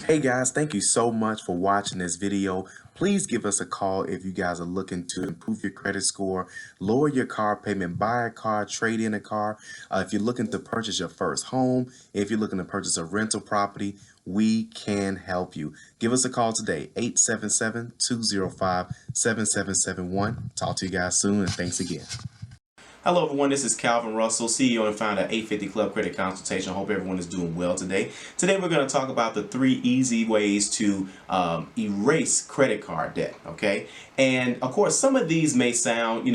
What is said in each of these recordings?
Hey guys, thank you so much for watching this video. Please give us a call if you guys are looking to improve your credit score, lower your car payment, buy a car, trade in a car. If you're looking to purchase your first home, if you're looking to purchase a rental property, we can help you. Give us a call today, 877-205-7771. Talk to you guys soon, and thanks again. Hello everyone, this is Calvin Russell, CEO and founder of 850 Club Credit Consultation. Hope everyone is doing well today. Today we're going to talk about the 3 easy ways to erase credit card debt, okay? And of course, some of these may sound,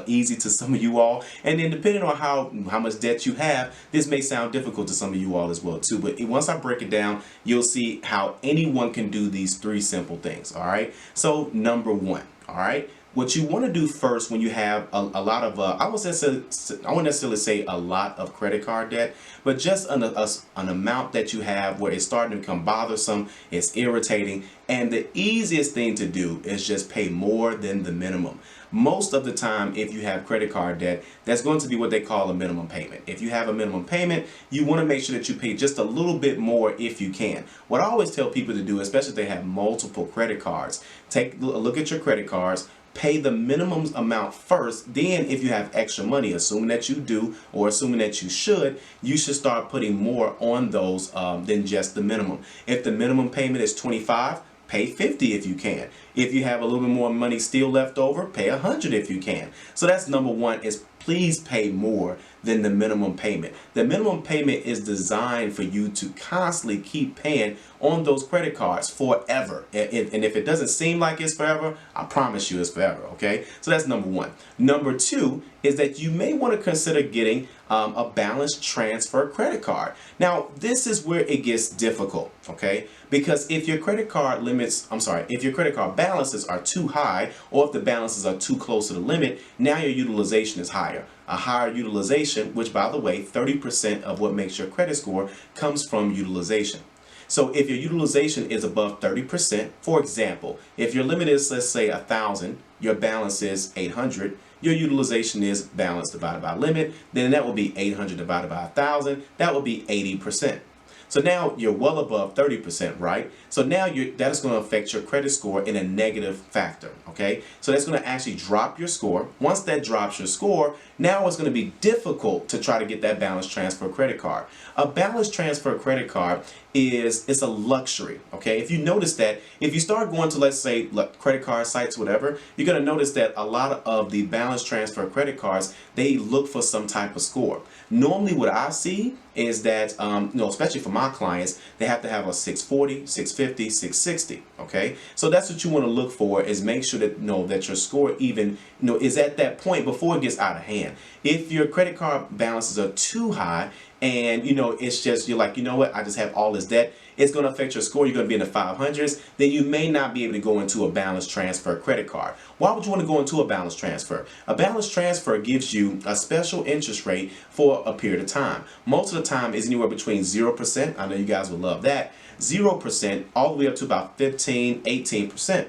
easy to some of you all, and then depending on how much debt you have, this may sound difficult to some of you all as well too. But once I break it down, you'll see how anyone can do these 3 simple things, all right? So number 1, all right? What you want to do first when you have a lot of, I won't necessarily say a lot of credit card debt, but just an amount that you have where it's starting to become bothersome, it's irritating, and the easiest thing to do is just pay more than the minimum. Most of the time, if you have credit card debt, that's going to be what they call a minimum payment. If you have a minimum payment, you want to make sure that you pay just a little bit more if you can. What I always tell people to do, especially if they have multiple credit cards, take a look at your credit cards, pay the minimum amount first. Then if you have extra money, assuming that you do or assuming that you should start putting more on those than just the minimum. If the minimum payment is $25, pay $50 if you can. If you have a little bit more money still left over, pay $100 if you can. So that's number 1, is please pay more than the minimum payment. The minimum payment is designed for you to constantly keep paying on those credit cards forever. And if it doesn't seem like it's forever, I promise you it's forever, okay? So that's number 1. Number 2 is that you may want to consider getting a balance transfer credit card. Now, this is where it gets difficult, okay? Because if your credit card balances are too high, or if the balances are too close to the limit, now your utilization is higher. A higher utilization, which by the way, 30% of what makes your credit score comes from utilization. So if your utilization is above 30%, for example, if your limit is, let's say, 1,000, your balance is 800, your utilization is balance divided by limit, then that will be 800 divided by 1,000, that will be 80%. So now you're well above 30%, right? So now that is going to affect your credit score in a negative factor, okay? So that's going to actually drop your score. Once that drops your score, now it's going to be difficult to try to get that balance transfer credit card. A balance transfer credit card it's a luxury, okay? If you notice that, if you start going to, let's say, credit card sites, whatever, you're going to notice that a lot of the balance transfer credit cards, they look for some type of score. Normally what I see is that, especially for my clients, they have to have a 640, 650, 660, okay? So that's what you want to look for, is make sure that, that your score even, is at that point before it gets out of hand. If your credit card balances are too high, and it's just, you're like, I just have all this debt, it's going to affect your score, you're going to be in the 500s, then you may not be able to go into a balance transfer credit card. Why would you want to go into a balance transfer? A balance transfer gives you a special interest rate for a period of time. Most of the time is anywhere between 0%, I know you guys would love that, 0% all the way up to about 15, 18%.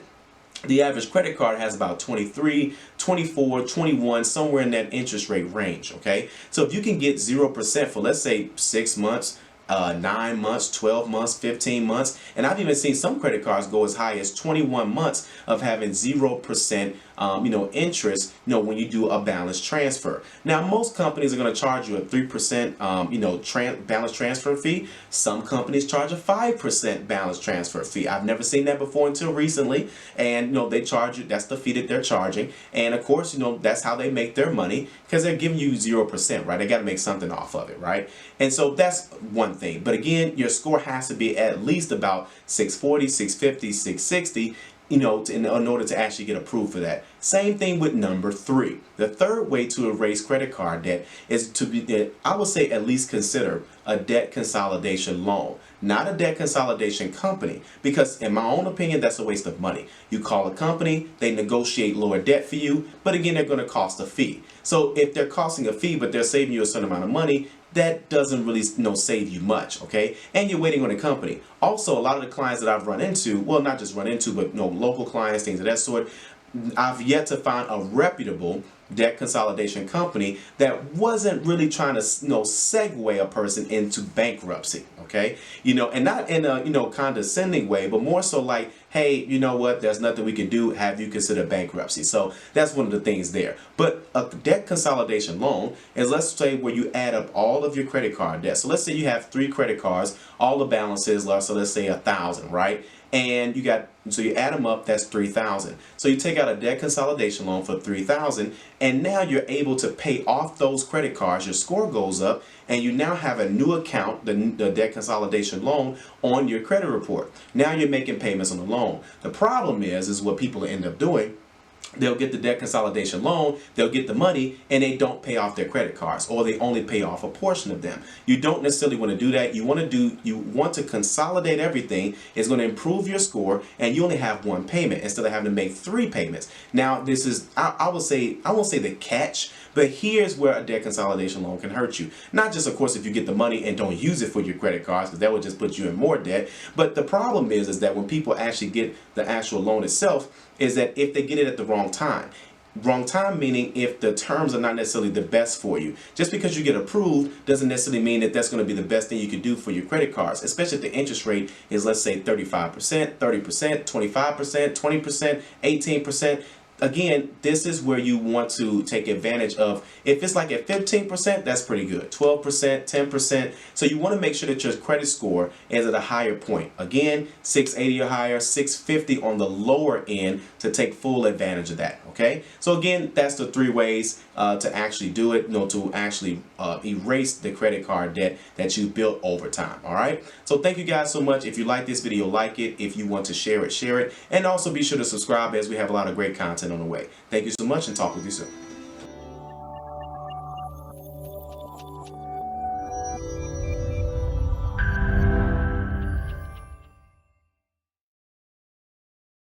The average credit card has about 23, 24, 21, somewhere in that interest rate range, okay? So if you can get 0% for, let's say, 6 months, 9 months, 12 months, 15 months, and I've even seen some credit cards go as high as 21 months of having 0% interest, when you do a balance transfer. Now, most companies are going to charge you a 3%, balance transfer fee. Some companies charge a 5% balance transfer fee. I've never seen that before until recently, and they charge you. That's the fee that they're charging, and of course, that's how they make their money, because they're giving you 0%, right? They got to make something off of it, right? And so that's one thing. But again, your score has to be at least about 640, 650, 660. In order to actually get approved for that. Same thing with number 3. The third way to erase credit card debt is I would say, at least consider a debt consolidation loan, not a debt consolidation company, because in my own opinion, that's a waste of money. You call a company, they negotiate lower debt for you, but again, they're going to cost a fee. So if they're costing a fee, but they're saving you a certain amount of money, that doesn't really save you much, okay? And you're waiting on a company. Also, a lot of the clients that I've run into, well, not just run into, but local clients, things of that sort, I've yet to find a reputable debt consolidation company that wasn't really trying to segue a person into bankruptcy. Okay, and not in a condescending way, but more so like, hey, you know what, there's nothing we can do, have you consider bankruptcy? So that's one of the things there. But a debt consolidation loan is, let's say, where you add up all of your credit card debt. So let's say you have 3 credit cards, all the balances, so let's say 1,000, right? And you add them up, that's 3,000. So you take out a debt consolidation loan for 3,000, and now you're able to pay off those credit cards. Your score goes up, and you now have a new account, the debt consolidation loan, on your credit report. Now you're making payments on the loan. The problem is what people end up doing. They'll get the debt consolidation loan, they'll get the money, and they don't pay off their credit cards, or they only pay off a portion of them. You don't necessarily want to do that. You want to consolidate everything. It's going to improve your score, and you only have 1 payment instead of having to make 3 payments. Now, this is, I won't say the catch, but here's where a debt consolidation loan can hurt you. Not just, of course, if you get the money and don't use it for your credit cards, because that would just put you in more debt. But the problem is that when people actually get the actual loan itself, is that if they get it at the wrong time meaning if the terms are not necessarily the best for you. Just because you get approved doesn't necessarily mean that that's going to be the best thing you can do for your credit cards, especially if the interest rate is, let's say, 35%, 30%, 25%, 20%, 18%. Again, this is where you want to take advantage of. If it's like at 15%, that's pretty good. 12%, 10%. So you want to make sure that your credit score is at a higher point. Again, 680 or higher, 650 on the lower end to take full advantage of that. Okay. So again, that's the 3 ways to actually do it. To actually erase the credit card debt that you built over time. All right. So thank you guys so much. If you like this video, like it. If you want to share it, share it. And also be sure to subscribe, as we have a lot of great content on the way. Thank you so much, and talk with you soon.